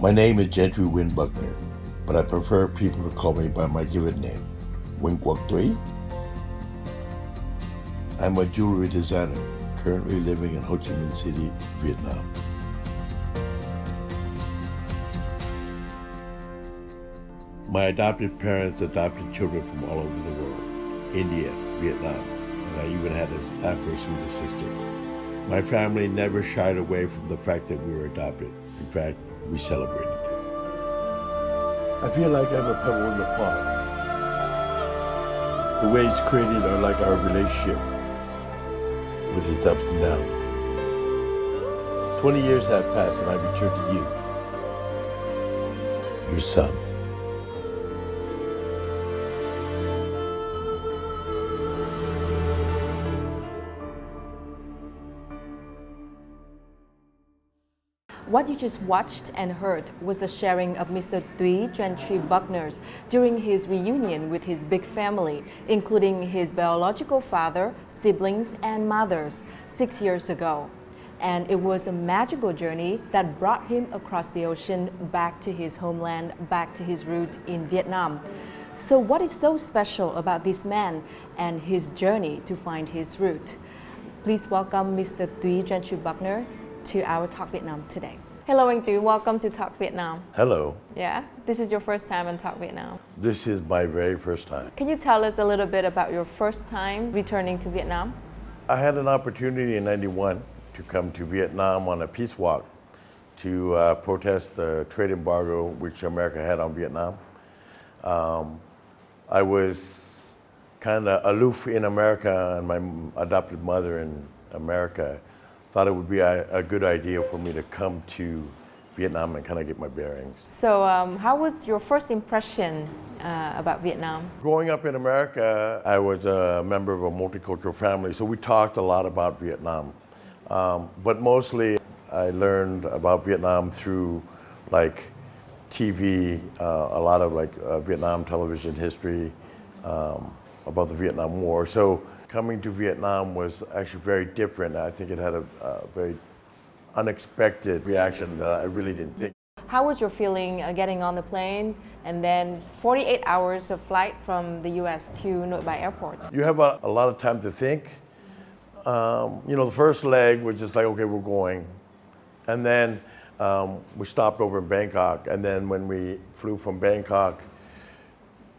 My name is Gentry Buckner, but I prefer people to call me by my given name, Tuy. I'm a jewelry designer, currently living in Ho Chi Minh City, Vietnam. My adopted parents adopted children from all over the world, India, Vietnam, and I even had an Afro-Swedish sister. My family never shied away from the fact that we were adopted. In fact, we celebrated it. I feel like I'm a pebble in the pond. The waves created are like our relationship, with its ups and downs. 20 years have passed and I return to you, your son. What you just watched and heard was the sharing of Mr. Tuy Gentry Buckner during his reunion with his big family, including his biological father, siblings, and mothers 6 years ago. And it was a magical journey that brought him across the ocean back to his homeland, back to his root in Vietnam. So what is so special about this man and his journey to find his root? Please welcome Mr. Tuy Gentry Buckner to our Talk Vietnam today. Hello anh Tuy, welcome to Talk Vietnam. Hello. Yeah, this is your first time on Talk Vietnam. This is my very first time. Can you tell us a little bit about your first time returning to Vietnam? I had an opportunity in '91 to come to Vietnam on a peace walk to protest the trade embargo which America had on Vietnam. I was kind of aloof in America, and my adopted mother in America thought it would be a good idea for me to come to Vietnam and kind of get my bearings. So how was your first impression about Vietnam? Growing up in America, I was a member of a multicultural family, so we talked a lot about Vietnam. But mostly I learned about Vietnam through like TV, a lot of like Vietnam television history, about the Vietnam War. So coming to Vietnam was actually very different. I think it had a very unexpected reaction that I really didn't think. How was your feeling getting on the plane and then 48 hours of flight from the US to Nội Bài Airport? You have a lot of time to think. The first leg was just like, okay, we're going. And then we stopped over in Bangkok. And then when we flew from Bangkok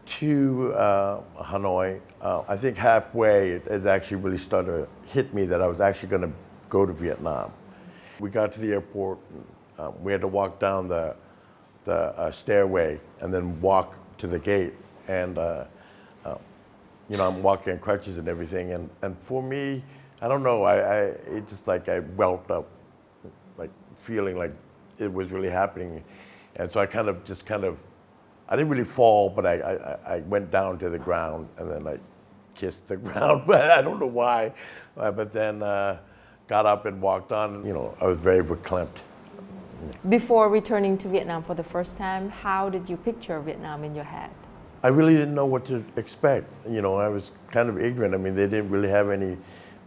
to Hanoi, I think halfway it actually really started to hit me that I was actually going to go to Vietnam. We got to the airport, we had to walk down the stairway and then walk to the gate. And I'm walking on crutches and everything. And for me, I don't know, it just like I welled up, like feeling like it was really happening. And so I I didn't really fall, but I went down to the ground and then I kissed the ground. I don't know why, but then got up and walked on. I was very verklempt. Before returning to Vietnam for the first time, how did you picture Vietnam in your head? I really didn't know what to expect. I was kind of ignorant. I mean, they didn't really have any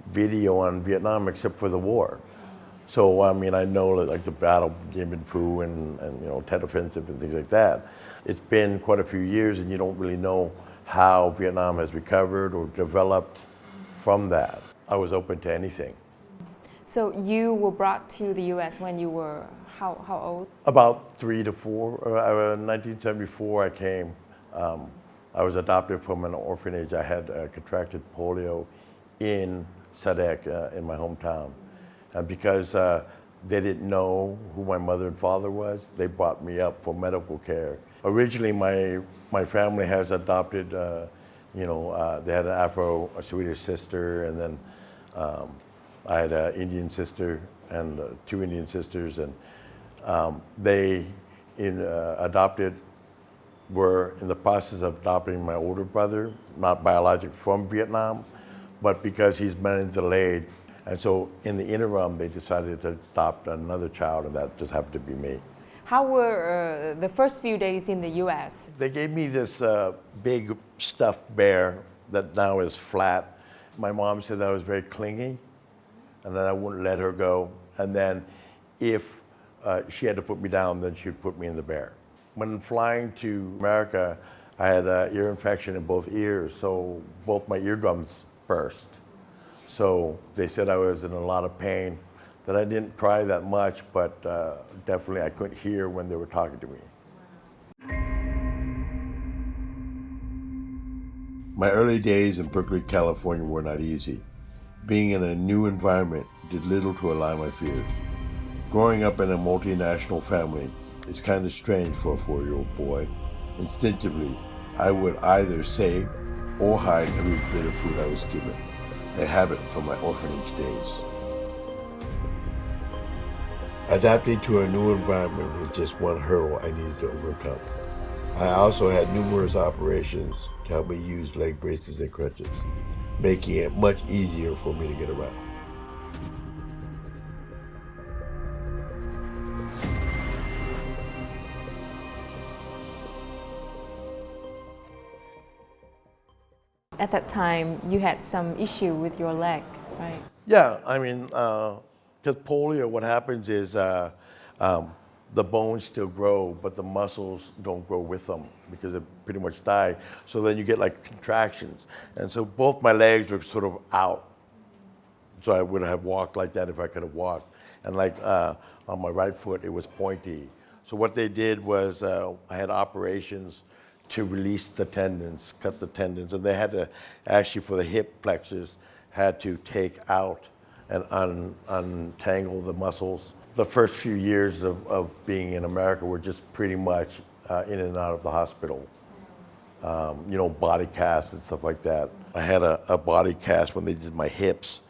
video on Vietnam except for the war. So, I know like the Battle of Dien Bien Phu and Tet Offensive and things like that. It's been quite a few years and you don't really know how Vietnam has recovered or developed from that. I was open to anything. So you were brought to the US when you were how old? About 3 to 4. In 1974 I came. I was adopted from an orphanage. I had contracted polio in Sadek in my hometown. And because they didn't know who my mother and father was, they brought me up for medical care. Originally, my family has adopted, they had an Afro-Swedish sister, and then I had an Indian sister and 2 Indian sisters, and they were in the process of adopting my older brother, not biologic from Vietnam, but because he's been delayed. And so in the interim, they decided to adopt another child, and that just happened to be me. How were the first few days in the U.S.? They gave me this big stuffed bear that now is flat. My mom said that I was very clingy and that I wouldn't let her go. And then if she had to put me down, then she'd put me in the bear. When flying to America, I had an ear infection in both ears, so both my eardrums burst. So they said I was in a lot of pain, that I didn't cry that much, but definitely I couldn't hear when they were talking to me. My early days in Berkeley, California were not easy. Being in a new environment did little to allay my fears. Growing up in a multinational family is kind of strange for a 4-year-old boy. Instinctively, I would either save or hide every bit of food I was given, a habit from my orphanage days. Adapting to a new environment was just one hurdle I needed to overcome. I also had numerous operations to help me use leg braces and crutches, making it much easier for me to get around. At that time, you had some issue with your leg, right? Yeah, I mean, because polio, what happens is the bones still grow, but the muscles don't grow with them because they pretty much die. So then you get like contractions. And so both my legs were sort of out. So I would have walked like that if I could have walked. And like on my right foot, it was pointy. So what they did was I had operations to release the tendons, cut the tendons. And they had to, actually for the hip plexus, had to take out and untangle the muscles. The first few years of being in America were just pretty much in and out of the hospital. Body casts and stuff like that. I had a body cast when they did my hips,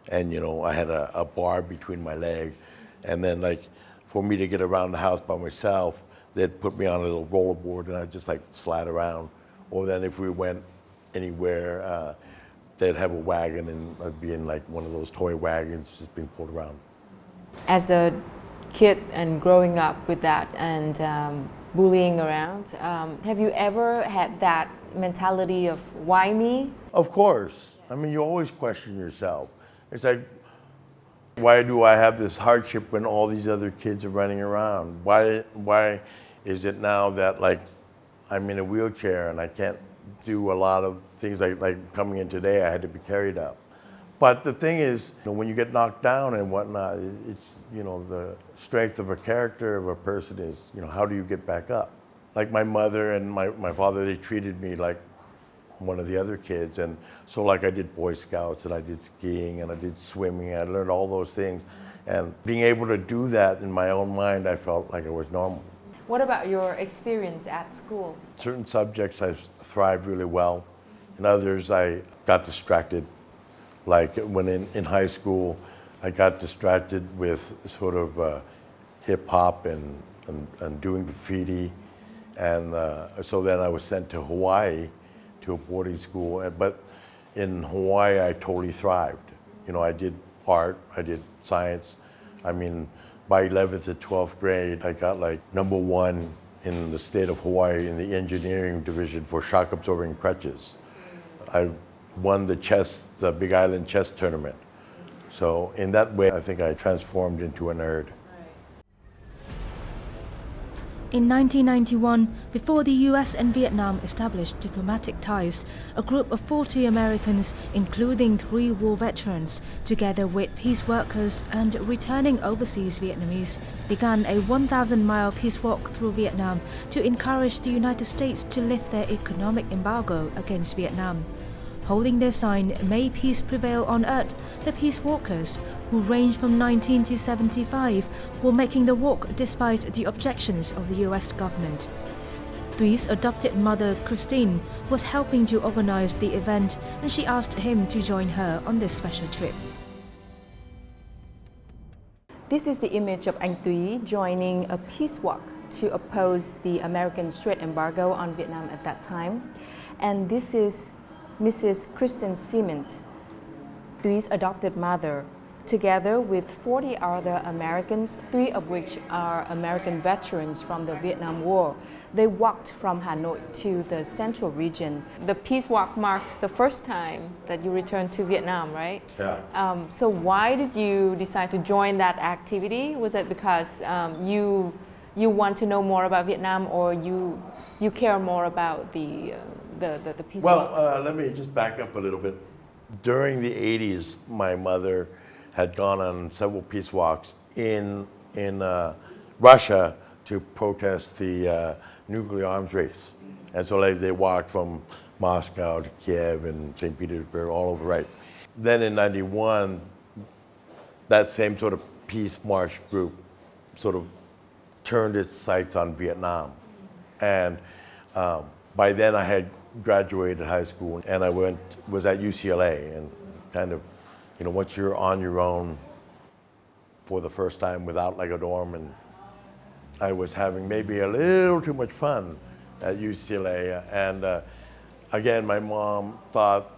and I had a bar between my leg. And then like for me to get around the house by myself, they'd put me on a little rollerboard and I'd just like slide around. Or then if we went anywhere, they'd have a wagon and I'd be in like one of those toy wagons just being pulled around. As a kid and growing up with that and bullying around, have you ever had that mentality of why me? Of course. I mean, you always question yourself. It's like, why do I have this hardship when all these other kids are running around? Why is it now that like I'm in a wheelchair and I can't do a lot of things like coming in today, I had to be carried up. But the thing is, when you get knocked down and whatnot, it's, the strength of a character of a person is, how do you get back up? Like my mother and my father, they treated me like one of the other kids. And so like I did Boy Scouts and I did skiing and I did swimming. I learned all those things. And being able to do that in my own mind, I felt like I was normal. What about your experience at school? Certain subjects I thrived really well. In others, I got distracted. Like when in high school, I got distracted with sort of hip hop and doing graffiti. And so then I was sent to Hawaii to a boarding school. But in Hawaii, I totally thrived. I did art, I did science. I mean, by 11th and 12th grade, I got like #1 in the state of Hawaii in the engineering division for shock absorbing crutches. I won the Big Island chess tournament. So in that way, I think I transformed into a nerd. In 1991, before the US and Vietnam established diplomatic ties, a group of 40 Americans, including 3 war veterans, together with peace workers and returning overseas Vietnamese, began a 1,000-mile peace walk through Vietnam to encourage the United States to lift their economic embargo against Vietnam. Holding their sign, "May Peace Prevail on Earth," the peace walkers, who ranged from 19 to 75, were making the walk despite the objections of the US government. Tuy's adopted mother, Christine, was helping to organize the event, and she asked him to join her on this special trip. This is the image of anh Tuy joining a peace walk to oppose the American trade embargo on Vietnam at that time. And this is Mrs. Kristen Siemens, Tuy's adopted mother. together with 40 other Americans, 3 of which are American veterans from the Vietnam War. They walked from Hanoi to the central region. The peace walk marked the first time that you returned to Vietnam, right? Yeah. So why did you decide to join that activity? Was that because you want to know more about Vietnam, or you care more about the peace walk? Well, let me just back up a little bit. During the 80s, my mother had gone on several peace walks in Russia to protest the nuclear arms race. And so they walked from Moscow to Kiev and St. Petersburg, all over, right? Then in 91, that same sort of peace march group sort of turned its sights on Vietnam. And by then I had graduated high school, and I was at UCLA, and kind of, once you're on your own for the first time without like a dorm, and I was having maybe a little too much fun at UCLA. And again, my mom thought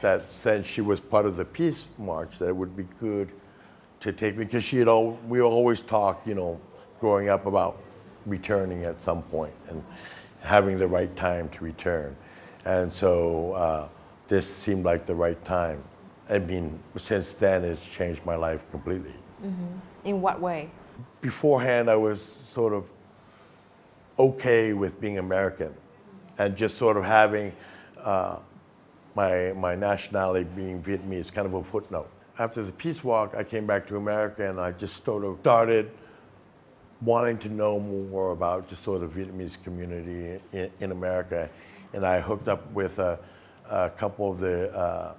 that since she was part of the peace march, that it would be good to take me, because we always talked, growing up about returning at some point and having the right time to return. And so this seemed like the right time. I mean, since then, it's changed my life completely. Mm-hmm. In what way? Beforehand, I was sort of okay with being American and just sort of having my nationality being Vietnamese, kind of a footnote. After the peace walk, I came back to America, and I just sort of started wanting to know more about just sort of Vietnamese community in America. And I hooked up with a couple of the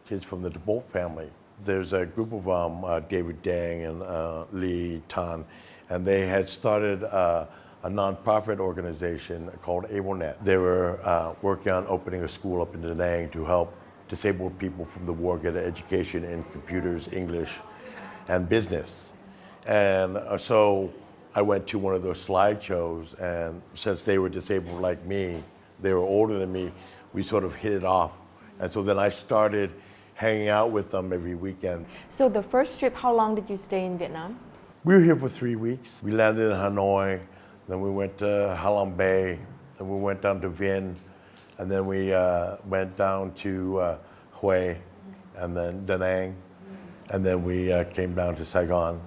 kids from the DeBolt family. There's a group of them, David Dang and Lee Tan, and they had started a nonprofit organization called AbleNet. They were working on opening a school up in Da Nang to help disabled people from the war get an education in computers, English, and business. And so I went to one of those slideshows, and since they were disabled like me, they were older than me, we sort of hit it off. And so then I started hanging out with them every weekend. So the first trip, how long did you stay in Vietnam? We were here for 3 weeks. We landed in Hanoi, then we went to Ha Long Bay, then we went down to Vinh, and then we went down to Hue, and then Da Nang, and then we came down to Saigon.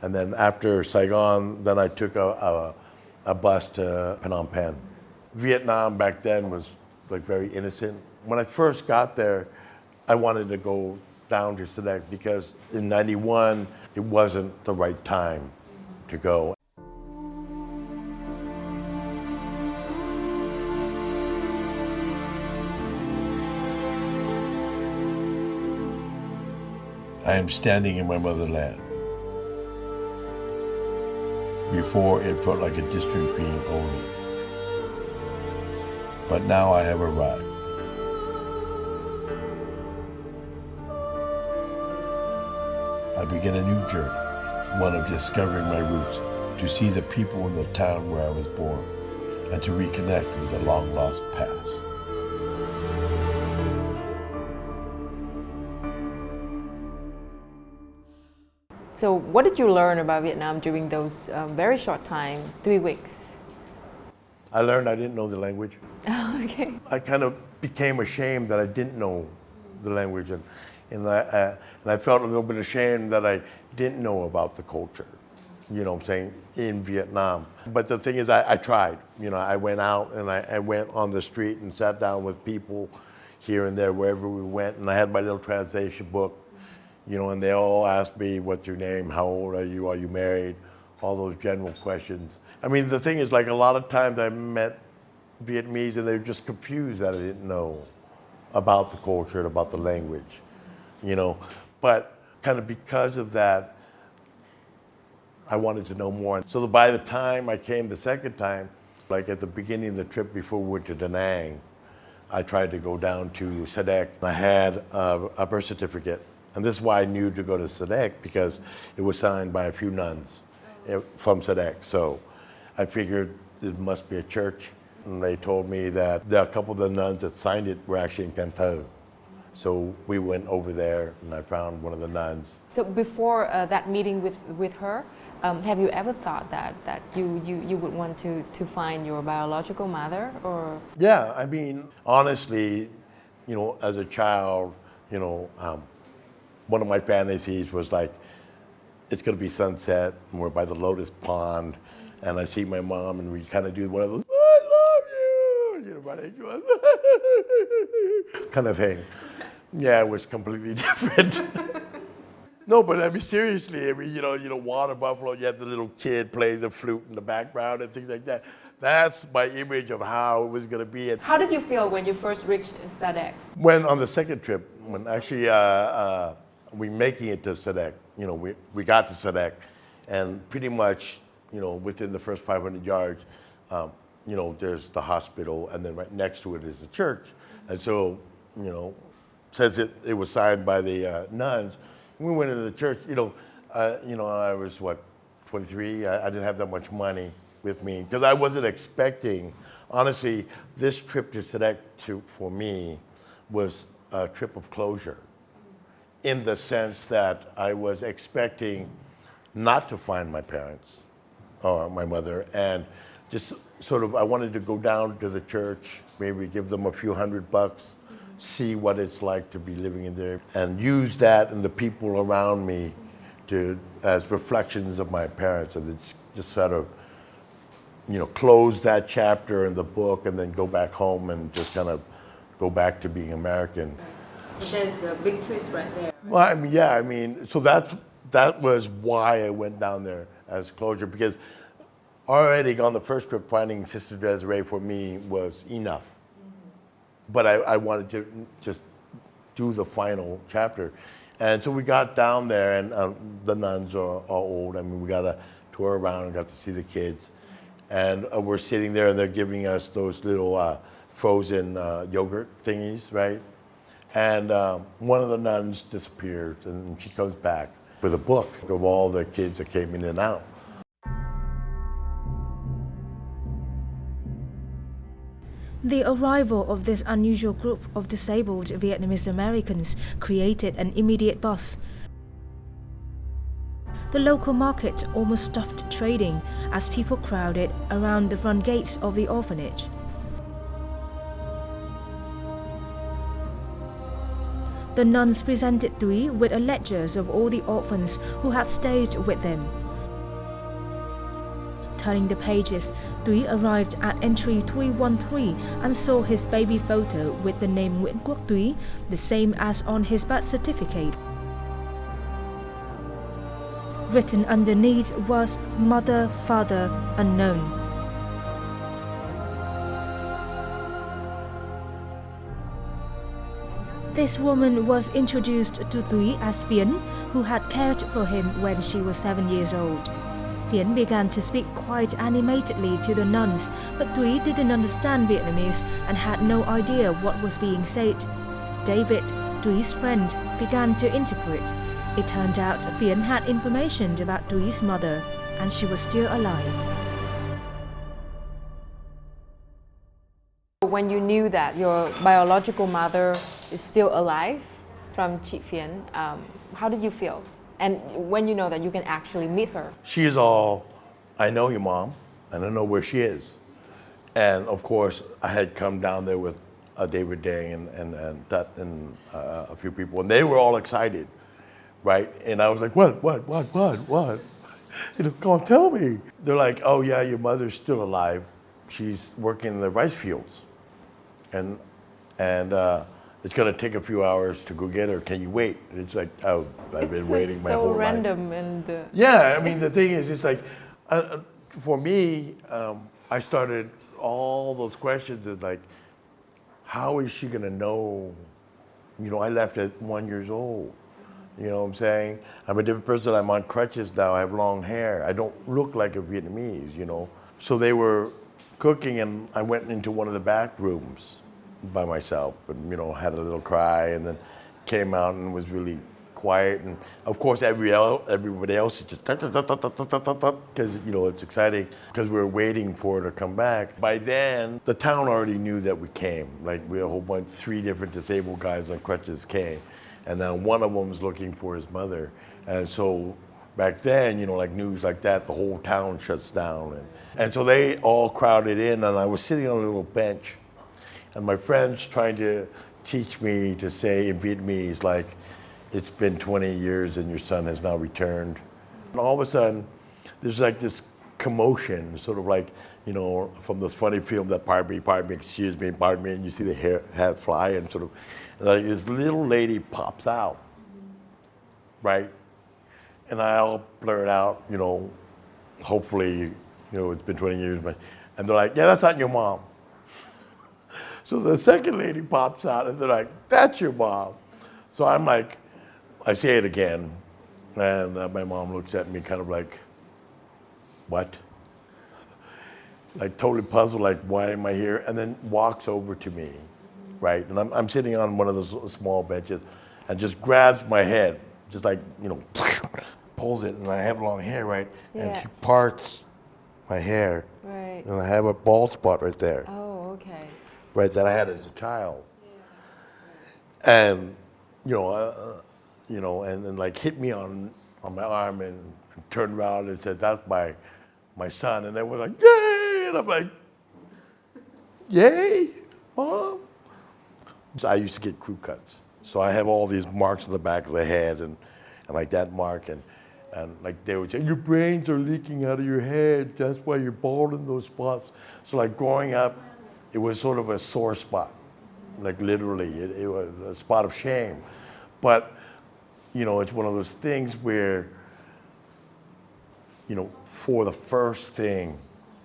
And then after Saigon, then I took a bus to Phnom Penh. Vietnam back then was like very innocent. When I first got there, I wanted to go down to Sadek because in 91, it wasn't the right time to go. I am standing in my motherland. Before, it felt like a distant being only. But now I have arrived. I begin a new journey, one of discovering my roots, to see the people in the town where I was born, and to reconnect with a long-lost past. So what did you learn about Vietnam during those very short time, 3 weeks? I learned I didn't know the language. Okay. I kind of became ashamed that I didn't know the language, and I felt a little bit ashamed that I didn't know about the culture, I'm saying, in Vietnam. But the thing is, I tried. I went out and I went on the street and sat down with people here and there, wherever we went, and I had my little translation book, and they all asked me, what's your name, how old are you married, all those general questions. I mean, the thing is, like, a lot of times I met Vietnamese and they were just confused that I didn't know about the culture and about the language, But kind of because of that, I wanted to know more. So by the time I came the second time, like at the beginning of the trip before we went to Da Nang, I tried to go down to Sadek. I had a birth certificate. And this is why I knew to go to Sadek, because it was signed by a few nuns from Sadek. So I figured it must be a church. And they told me that a couple of the nuns that signed it were actually in Can Tho. So we went over there and I found one of the nuns. So before that meeting with her, have you ever thought that you would want to find your biological mother, or? Yeah, I mean, honestly, as a child, one of my fantasies was like, it's gonna be sunset and we're by the lotus pond and I see my mom and we kind of do one of those, I love you, running kind of thing. Yeah, it was completely different. No, but I mean, seriously, I mean, water buffalo, you have the little kid playing the flute in the background and things like that. That's my image of how it was going to be. How did you feel when you first reached Sadek? When on the second trip, when actually we making it to Sadek, we got to Sadek, and pretty much, within the first 500 yards, there's the hospital, and then right next to it is the church. And so, since it was signed by the nuns, we went into the church. I was 23. I didn't have that much money with me because I wasn't expecting. Honestly, this trip to Sadek for me was a trip of closure, in the sense that I was expecting not to find my parents or my mother, and just sort of I wanted to go down to the church, maybe give them a few $100, see what it's like to be living in there, and use that and the people around me as reflections of my parents, and it's just sort of close that chapter in the book and then go back home and just kind of go back to being American. There's a big twist right there. Well, I mean, so that was why I went down there as closure, because already on the first trip, finding Sister Desiree for me was enough. But I wanted to just do the final chapter. And so we got down there, and the nuns are old. I mean, we got a tour around and got to see the kids. And we're sitting there, and they're giving us those little frozen yogurt thingies, right? And one of the nuns disappeared, and she comes back with a book of all the kids that came in and out. The arrival of this unusual group of disabled Vietnamese Americans created an immediate buzz. The local market almost stopped trading as people crowded around the front gates of the orphanage. The nuns presented Tuy with a ledgers of all the orphans who had stayed with them. Turning the pages, Tuy arrived at entry 313 and saw his baby photo with the name Nguyễn Quốc Tuy, the same as on his birth certificate. Written underneath was Mother, Father, Unknown. This woman was introduced to Tuy as Viễn, who had cared for him when she was 7 years old. Viễn began to speak quite animatedly to the nuns, but Tuy didn't understand Vietnamese and had no idea what was being said. David, Tuy's friend, began to interpret. It turned out Viễn had information about Tuy's mother, and she was still alive. When you knew that your biological mother is still alive from Chị Viễn, how did you feel? And when you know that you can actually meet her? She is all, I know your mom, and I know where she is. And of course, I had come down there with David Dang and a few people, and they were all excited, right? And I was like, what? Come on, tell me. They're like, oh yeah, your mother's still alive. She's working in the rice fields. And it's going to take a few hours to go get her. Can you wait? And it's like, oh, I've been waiting my whole life. It's so random. And yeah, I mean, the thing is, it's like, for me, I started all those questions of like, how is she going to know? I left at 1 year old. You know what I'm saying? I'm a different person. I'm on crutches now. I have long hair. I don't look like a Vietnamese, So they were cooking, and I went into one of the bathrooms by myself and, had a little cry, and then came out and was really quiet, and of course everybody else is just because it's exciting because we're waiting for her to come back. By then, the town already knew that we came. Like we had a whole bunch, 3 different disabled guys on crutches came, and then one of them was looking for his mother, and so back then, like news like that, the whole town shuts down, and so they all crowded in, and I was sitting on a little bench, and my friends trying to teach me to say in Vietnamese, like, it's been 20 years and your son has now returned. And all of a sudden, there's like this commotion, sort of like, from this funny film that pardon me, excuse me, pardon me, and you see the hat fly, and sort of, like this little lady pops out, right? And I'll blurt out, hopefully, it's been 20 years, and they're like, yeah, that's not your mom. So the second lady pops out, and they're like, that's your mom. So I'm like, I say it again, and my mom looks at me kind of like, what? Like totally puzzled, like, why am I here? And then walks over to me, right? And I'm sitting on one of those small benches, and just grabs my head, just like, pulls it, and I have long hair, right? Yeah. And she parts my hair, Right. and I have a bald spot right there. Oh, okay. Right, that I had as a child, and and like hit me on my arm and turned around and said, "That's my son," and they were like, "Yay!" And I'm like, "Yay, Mom!" So I used to get crew cuts, so I have all these marks on the back of the head and like that mark, and like they would say, "Your brains are leaking out of your head. That's why you're bald in those spots." So like growing up, it was sort of a sore spot, like literally, it was a spot of shame. But, it's one of those things where, for the first thing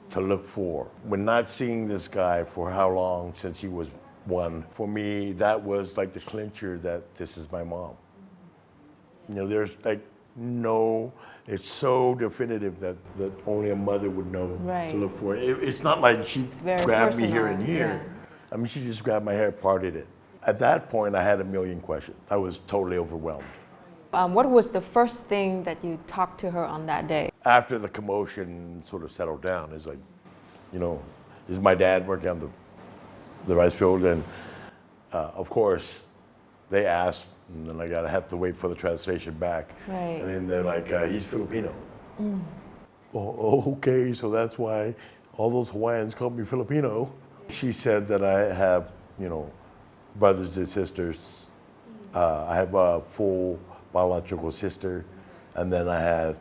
to look for, when not seeing this guy for how long, since he was 1, for me, that was like the clincher that this is my mom. There's like it's so definitive that only a mother would know to look for it. It's not like she grabbed me here and here. Yeah. I mean, she just grabbed my hair, parted it. At that point, I had a million questions. I was totally overwhelmed. What was the first thing that you talked to her on that day? After the commotion sort of settled down, it's like, is my dad working on the rice field? And of course, they asked, and then I have to wait for the translation back. Right. And then they're like, he's Filipino. Oh, okay, so that's why all those Hawaiians call me Filipino. She said that I have, brothers and sisters. I have a full biological sister, and then I had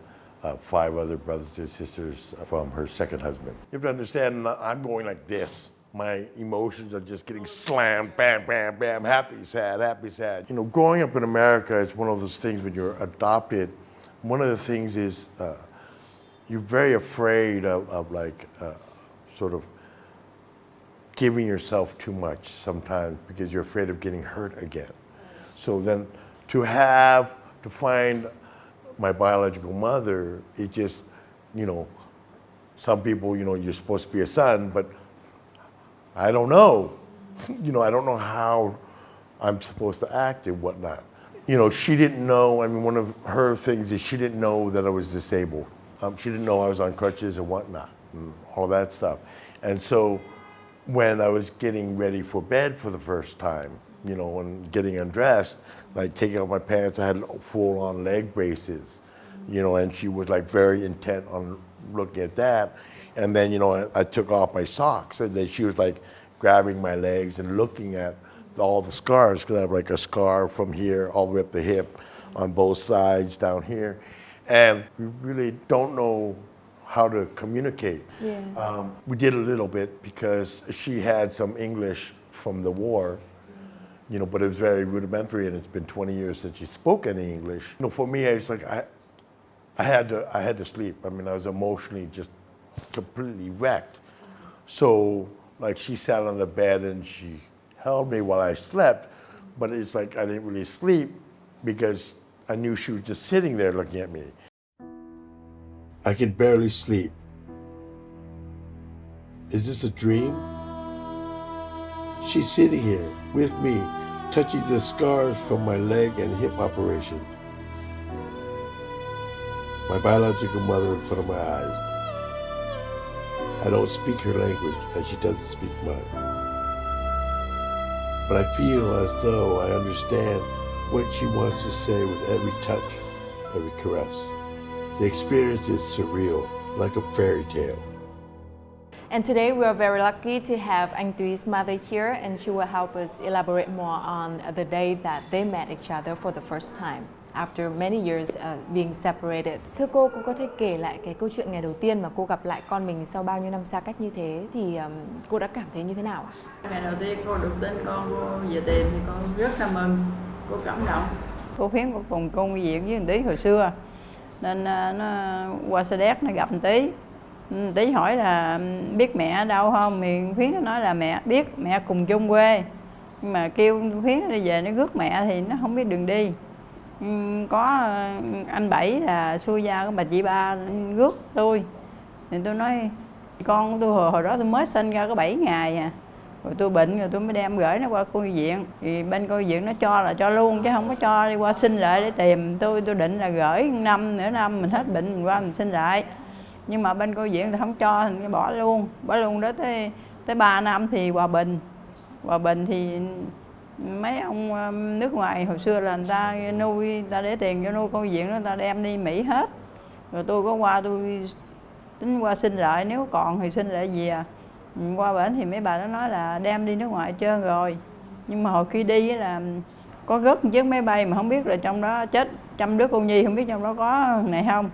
5 other brothers and sisters from her second husband. You have to understand, I'm going like this. My emotions are just getting slammed, bam, bam, bam, happy, sad, happy, sad. Growing up in America, it's one of those things when you're adopted, one of the things is you're very afraid of sort of giving yourself too much sometimes because you're afraid of getting hurt again. So then to find my biological mother, it just, some people, you're supposed to be a son, but I don't know. I don't know how I'm supposed to act and whatnot. She didn't know, one of her things is she didn't know that I was disabled. She didn't know I was on crutches and whatnot, and all that stuff. And so when I was getting ready for bed for the first time, and getting undressed, like taking off my pants, I had full-on leg braces, and she was like very intent on looking at that. And then, I took off my socks, and then she was like grabbing my legs and looking at all the scars, because I have like a scar from here all the way up the hip on both sides down here. And we really don't know how to communicate. Yeah. We did a little bit because she had some English from the war, but it was very rudimentary, and it's been 20 years since she spoke any English. For me, it's like I had to sleep. I was emotionally just completely wrecked. So like she sat on the bed and she held me while I slept, but it's like I didn't really sleep because I knew she was just sitting there looking at me. I could barely sleep. Is this a dream? She's sitting here with me, touching the scars from my leg and hip operation. my biological mother in front of my eyes. I don't speak her language and she doesn't speak mine. But I feel as though I understand what she wants to say with every touch, every caress. The experience is surreal, like a fairy tale. And today we are very lucky to have anh Tuy's mother here, and she will help us elaborate more on the day that they met each other for the first time after many years being separated. Thưa cô có thể kể lại cái câu chuyện ngày đầu tiên mà cô gặp lại con mình sau bao nhiêu năm xa cách như thế thì cô đã cảm thấy như thế nào ạ? Ngày đầu tiên cô được tin con cô về tìm thì con rất là mừng, cô cảm động. Cô Phiến của cùng cô Viện với Tí hồi xưa nên nó qua Sa Đéc nó gặp Tí hỏi là biết mẹ ở đâu không, thì Phiến nó nói là mẹ biết, mẹ cùng chung quê, nhưng mà kêu Phiến nó đi về nó rước mẹ thì nó không biết đường đi. Có anh Bảy là xuôi ra có bà chị Ba rước tôi, thì tôi nói con tôi hồi đó tôi mới sinh ra có 7 ngày à, rồi tôi bệnh rồi tôi mới đem gửi nó qua cô viện, thì bên cô viện nó cho là cho luôn chứ không có cho đi qua xin lại để tìm. Tôi định là gửi nửa năm mình hết bệnh mình qua mình xin lại, nhưng mà bên cô viện thì không cho thì bỏ luôn đó tới 3 năm thì hòa bình thì mấy ông nước ngoài hồi xưa là người ta nuôi, người ta để tiền cho nuôi cô viện đó, người ta đem đi Mỹ hết. Rồi tôi có qua tôi tính qua xin lại, nếu còn thì xin lại về. Qua bển thì mấy bà đó nói là đem đi nước ngoài trơn rồi, nhưng mà hồi khi đi là có rớt một chiếc máy bay mà không biết là trong đó chết 100 đứa cô nhi, không biết trong đó có này không.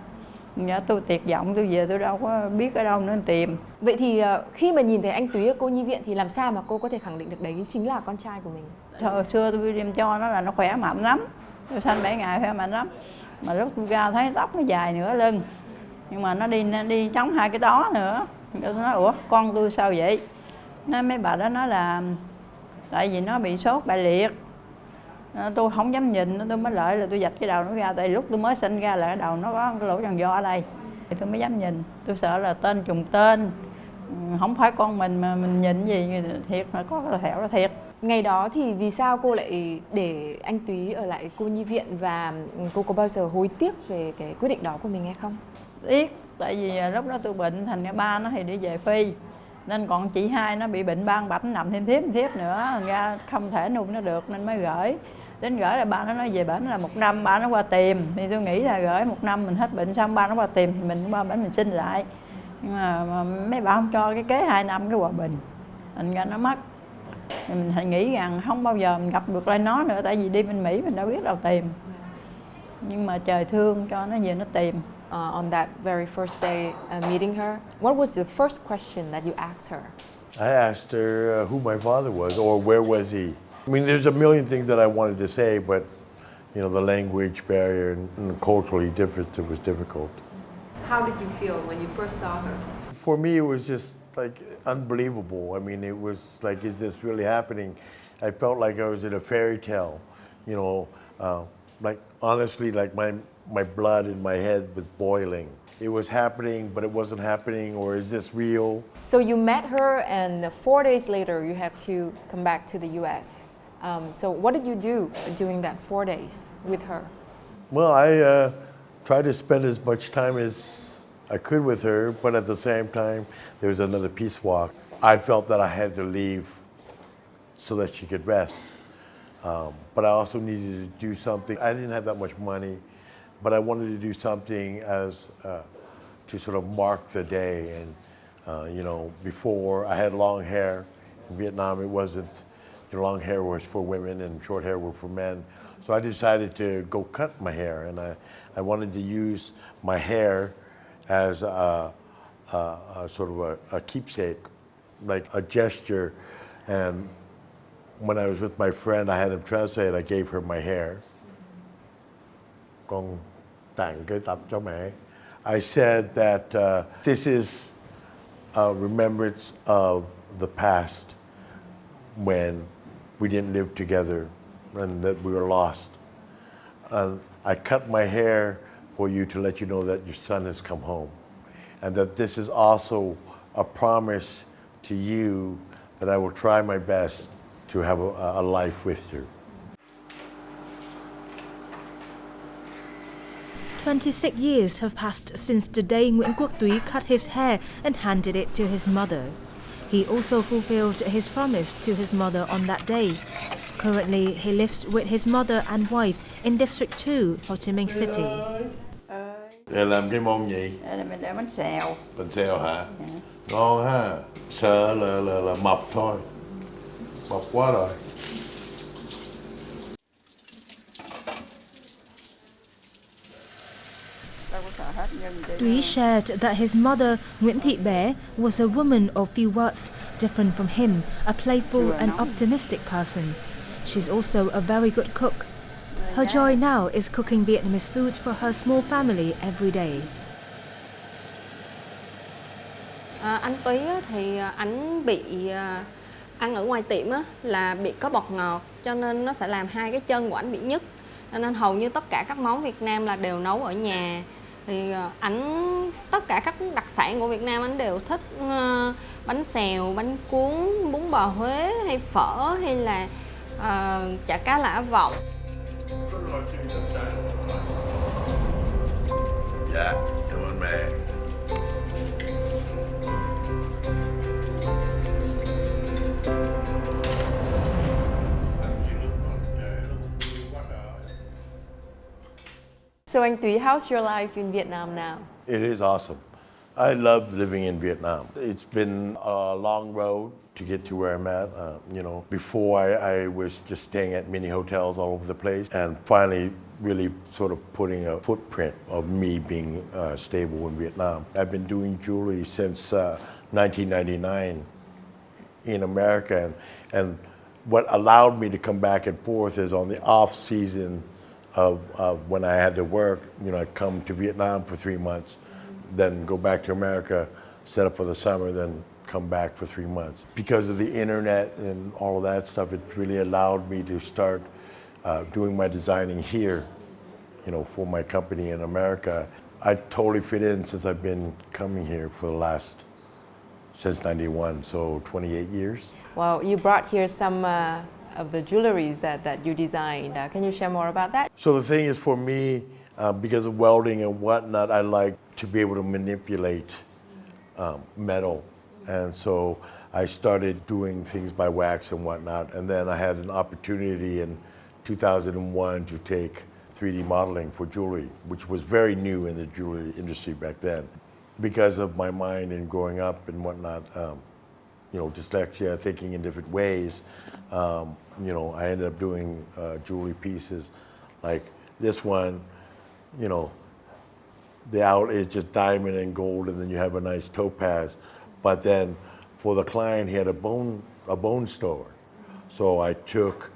Tôi tuyệt vọng, tôi về tôi đâu có biết ở đâu nữa tìm. Vậy thì khi mà nhìn thấy anh Túy ở cô nhi viện thì làm sao mà cô có thể khẳng định được đấy chính là con trai của mình? Hồi xưa tôi đem cho nó là nó khỏe mạnh lắm, tôi sanh 7 ngày khỏe mạnh lắm, mà lúc tôi ra thấy tóc nó dài nửa lưng, nhưng mà nó đi chống 2 cái đó nữa. Tôi nói ủa con tôi sao vậy? Mấy bà đó nói là tại vì nó bị sốt bại liệt. Tôi không dám nhìn, tôi mới lợi là tôi vạch cái đầu nó ra, tại lúc tôi mới sinh ra là cái đầu nó có cái lỗ tròn do ở đây, thì tôi mới dám nhìn. Tôi sợ là tên trùng tên, không phải con mình mà mình nhìn gì thiệt mà có cái thẹo đó thiệt. Ngày đó thì vì sao cô lại để anh Túy ở lại cô nhi viện, và cô có bao giờ hối tiếc về cái quyết định đó của mình hay không? Tiếc, tại vì lúc đó tôi bệnh, thành ra ba nó thì đi về Phi, nên còn chị hai nó bị bệnh ban bạch, nằm thêm thiếp nữa, thành ra không thể nuôi nó được nên mới gửi. Đến gửi là ba nó nói về bển là 1 năm, ba nó qua tìm, thì tôi nghĩ là gửi 1 năm mình hết bệnh xong ba nó qua tìm thì mình qua bển mình xin lại. Nhưng mà mấy bà không cho cái kế 2 năm cái hòa bình, thành ra nó mất. Mình nghĩ rằng không bao giờ mình gặp được lại nó nữa, tại vì đi bên Mỹ mình đâu biết đâu tìm. Nhưng mà trời thương cho nó về nó tìm. On that very first day meeting her, what was the first question that you asked her? I asked her who my father was or where was he. I mean, there's a million things that I wanted to say, but you know, the language barrier and culturally different, it was difficult. How did you feel when you first saw her? For me, it was just like unbelievable. I mean, it was like, is this really happening? I felt like I was in a fairy tale, you know, like honestly, like my blood in my head was boiling. It was happening, but it wasn't happening, or is this real? So you met her, and 4 days later you have to come back to the U.S. So what did you do during that 4 days with her? Well, I tried to spend as much time as I could with her, but at the same time, there was another peace walk. I felt that I had to leave so that she could rest. But I also needed to do something. I didn't have that much money, but I wanted to do something as to sort of mark the day. And you know, before I had long hair. In Vietnam, it wasn't. Long hair was for women and short hair were for men. So I decided to go cut my hair, and I wanted to use my hair as a sort of a keepsake, like a gesture. And when I was with my friend, I had him translate. I gave her my hair. Con tặng cái tập cho mẹ. I said that this is a remembrance of the past when we didn't live together and that we were lost. I cut my hair for you to let you know that your son has come home, and that this is also a promise to you that I will try my best to have a life with you. 26 years have passed since the day Nguyễn Quốc Túy cut his hair and handed it to his mother. He also fulfilled his promise to his mother on that day. Currently, he lives with his mother and wife in District 2, Ho Chi Minh City. Để làm cái món gì? Đây là mình để bánh xèo. Bánh xèo hả? Ngon ha. Sợ là mập thôi. Mập quá rồi. Túy shared that his mother, Nguyễn Thị Bé, was a woman of few words, different from him, a playful and optimistic person. She's also a very good cook. Her joy now is cooking Vietnamese food for her small family every day. Anh Túy á, thì anh bị ăn ở ngoài tiệm á, là bị có bọt ngọt, cho nên nó sẽ làm hai cái chân của anh bị nhức. Nên hầu như tất cả các món Việt Nam là đều nấu ở nhà. Thì tất cả các đặc sản của Việt Nam anh đều thích, bánh xèo, bánh cuốn, bún bò Huế hay phở hay là chả cá lã vọng. Dạ, cảm ơn mẹ. So anh Túy, how's your life in Vietnam now? It is awesome. I love living in Vietnam. It's been a long road to get to where I'm at. Before I was just staying at mini hotels all over the place, and finally really sort of putting a footprint of me being stable in Vietnam. I've been doing jewelry since 1999 in America, and what allowed me to come back and forth is on the off season of when I had to work, I'd come to Vietnam for 3 months, then go back to America, set up for the summer, then come back for 3 months. Because of the internet and all of that stuff, it really allowed me to start doing my designing here, for my company in America. I totally fit in since I've been coming here since 91, so 28 years. Well, you brought here some of the jewelries that you designed. Can you share more about that? So the thing is, for me, because of welding and whatnot, I like to be able to manipulate metal. And so I started doing things by wax and whatnot. And then I had an opportunity in 2001 to take 3D modeling for jewelry, which was very new in the jewelry industry back then. Because of my mind and growing up and whatnot, dyslexia, thinking in different ways, I ended up doing jewelry pieces like this one, the out is just diamond and gold, and then you have a nice topaz. But then for the client, he had a bone store. So I took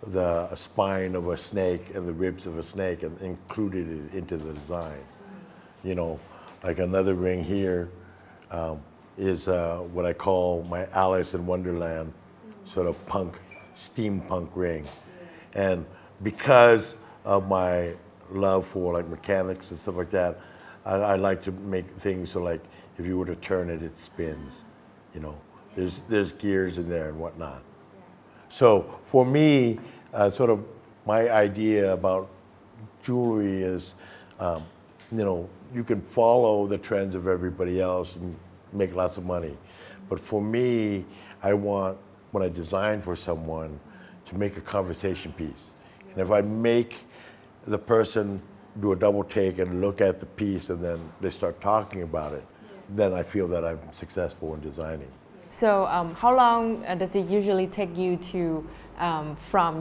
the spine of a snake and the ribs of a snake and included it into the design. Like another ring here is what I call my Alice in Wonderland sort of steampunk ring. And because of my love for like mechanics and stuff like that, I like to make things so like if you were to turn it, it spins. There's gears in there and whatnot. So for me, sort of my idea about jewelry is, you can follow the trends of everybody else and make lots of money. But for me, I want, when I design for someone, to make a conversation piece. And if I make the person do a double take and look at the piece and then they start talking about it, then I feel that I'm successful in designing. So how long does it usually take you to, from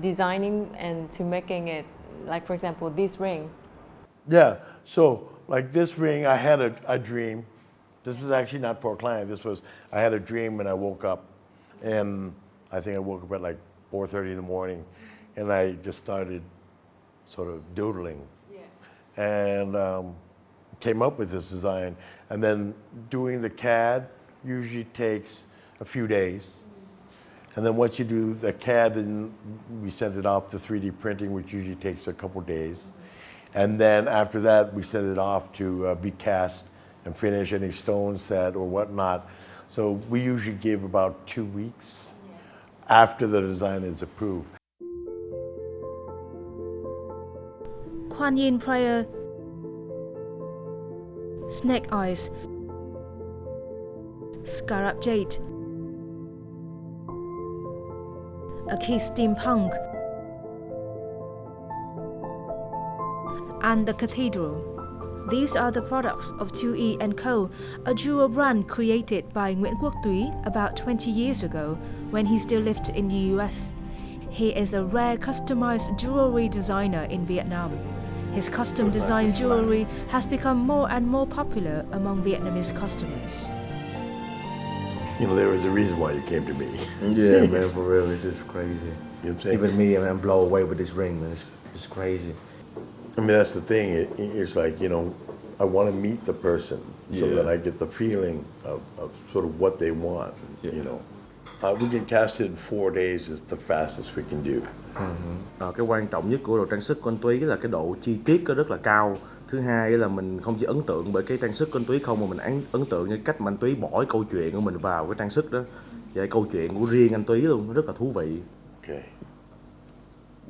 designing and to making it, like for example, this ring? Yeah, so like this ring, I had a dream. This was actually not for a client. I had a dream and I woke up, and I think I woke up at like 4:30 in the morning, and I just started sort of doodling, and came up with this design. And then doing the CAD usually takes a few days. And then once you do the CAD, then we send it off to 3D printing, which usually takes a couple days. And then after that, we send it off to be cast and finish any stone set or whatnot. So we usually give about 2 weeks after the design is approved. Kuan Yin Prayer snake eyes, scarab jade, a key steampunk, and the cathedral. These are the products of Tuy & Co., a jewel brand created by Nguyễn Quốc Tuy about 20 years ago when he still lived in the US. He is a rare customized jewelry designer in Vietnam. His custom-designed jewelry has become more and more popular among Vietnamese customers. You know, there was a reason why you came to me. Yeah, man, for real, this is crazy. You know what I'm saying? Even me, I'm blown away with this ring, man. It's crazy. I mean, that's the thing. It's like, you know, I want to meet the person so Yeah. that I get the feeling of sort of what they want, you know. We can cast it in 4 days is the fastest we can do. Cái quan trọng nhất của đồ trang sức của anh Tuy là cái độ chi tiết nó rất là cao. Thứ hai là mình không chỉ ấn tượng bởi cái trang sức của anh Tuy không, mà mình ấn tượng như cách mà anh Tuy bỏ cái câu chuyện của mình vào cái trang sức đó. Và cái câu chuyện của riêng anh Tuy luôn, nó rất là thú vị. Okay.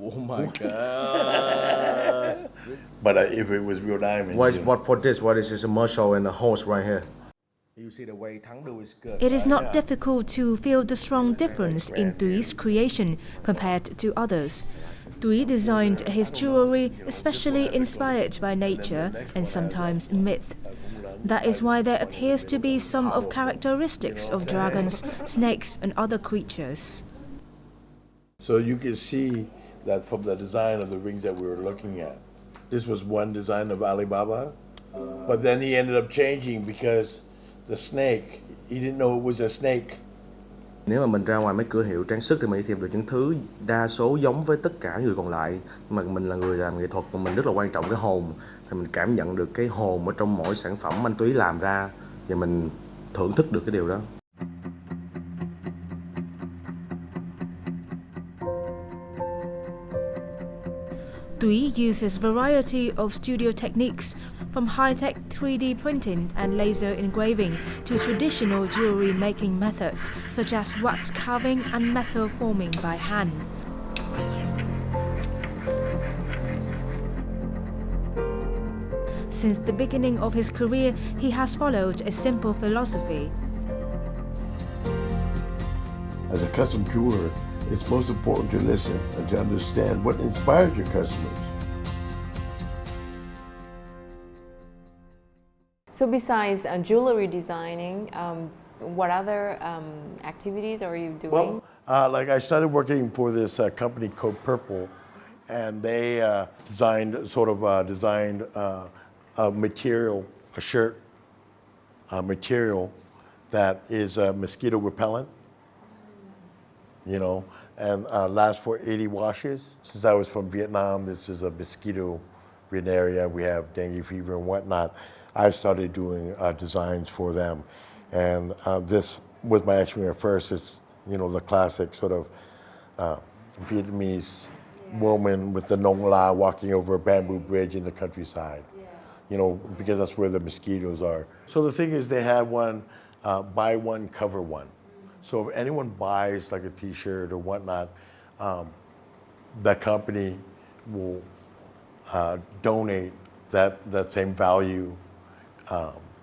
Oh my god. But if it was real diamond. What for this? What is this? A muscle and a horse right here. You see the way Thắng do his good. It is not difficult to feel the strong difference in Tuy's creation compared to others. Tuy designed his jewelry especially inspired by nature and sometimes myth. That is why there appears to be some of characteristics of dragons, snakes, and other creatures. So you can see that from the design of the rings that we were looking at. This was one design of Alibaba, but then he ended up changing because the snake, he didn't know it was a snake. Nếu mà mình ra ngoài mấy cửa hiệu trang sức thì mình tìm được những thứ đa số giống với tất cả người còn lại. Nhưng mà mình là người làm nghệ thuật và mình rất là quan trọng cái hồn. Thì mình cảm nhận được cái hồn ở trong mỗi sản phẩm anh Tuy làm ra và mình thưởng thức được cái điều đó. Tuy uses variety of studio techniques, from high-tech 3D printing and laser engraving to traditional jewelry making methods such as wax carving and metal forming by hand. Since the beginning of his career, he has followed a simple philosophy. As a custom jeweler, it's most important to listen and to understand what inspires your customers. So besides jewelry designing, what other activities are you doing? Well, like I started working for this company called Purple, and they designed a material, a shirt material that is mosquito repellent, you know, and lasts for 80 washes. Since I was from Vietnam, this is a mosquito-ridden area. We have dengue fever and whatnot. I started doing designs for them, and this was my actually first. It's, you know, the classic sort of Vietnamese woman with the nong la walking over a bamboo bridge in the countryside. You know, because that's where the mosquitoes are. So the thing is, they have one, buy one, cover one. So if anyone buys like a T-shirt or whatnot, that company will donate that same value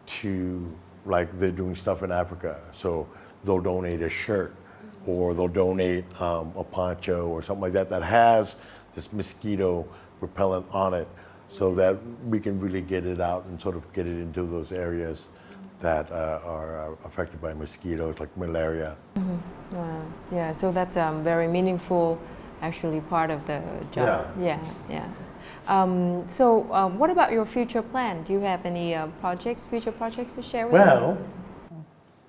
to, like, they're doing stuff in Africa. So they'll donate a shirt, or they'll donate a poncho or something like that that has this mosquito repellent on it, so that we can really get it out and sort of get it into those areas that are affected by mosquitoes, like malaria. Mm-hmm. Wow. Yeah, so that's very meaningful, actually, part of the job. Yeah. So what about your future plan? Do you have any future projects to share with us? Well,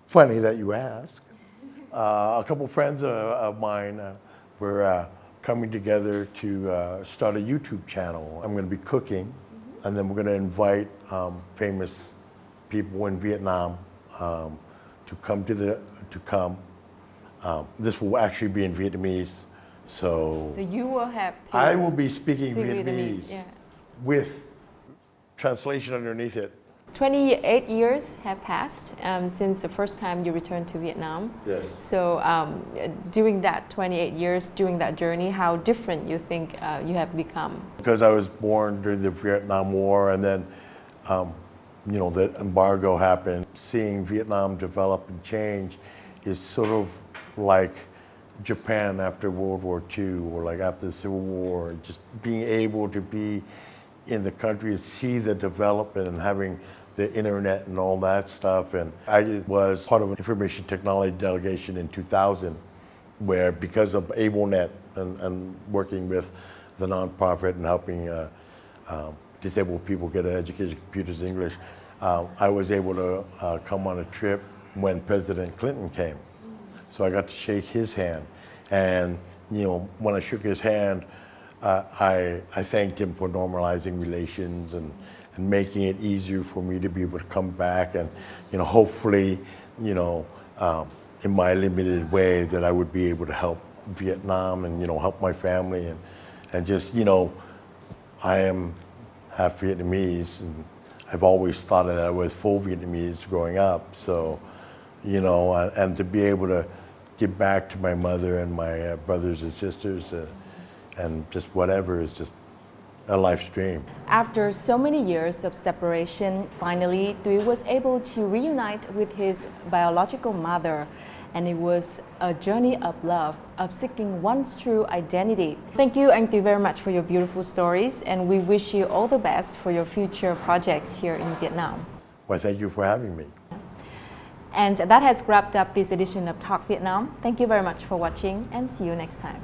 funny that you ask. A couple friends of mine were coming together to start a YouTube channel. I'm going to be cooking, and then we're going to invite famous people in Vietnam to come. This will actually be in Vietnamese, so you will have to. I will be speaking Vietnamese yeah. with translation underneath it. 28 years have passed since the first time you returned to Vietnam. Yes. So during that 28 years, during that journey, how different you think you have become? Because I was born during the Vietnam War, and then the embargo happened, seeing Vietnam develop and change is sort of like Japan after World War II or like after the Civil War, just being able to be in the country and see the development and having the internet and all that stuff. And I was part of an information technology delegation in 2000 where, because of AbleNet and working with the nonprofit and helping disabled people get an education in computers and English, I was able to come on a trip when President Clinton came. So I got to shake his hand. And when I shook his hand, I thanked him for normalizing relations and making it easier for me to be able to come back and, hopefully, in my limited way, that I would be able to help Vietnam and, help my family and just, I am half Vietnamese, and I've always thought that I was full Vietnamese growing up. So, and to be able to give back to my mother and my brothers and sisters and just whatever is just a life's dream. After so many years of separation, finally, Tuy was able to reunite with his biological mother. And it was a journey of love, of seeking one's true identity. Thank you, anh Tuy, very much for your beautiful stories, and we wish you all the best for your future projects here in Vietnam. Well, thank you for having me. And that has wrapped up this edition of Talk Vietnam. Thank you very much for watching, and see you next time.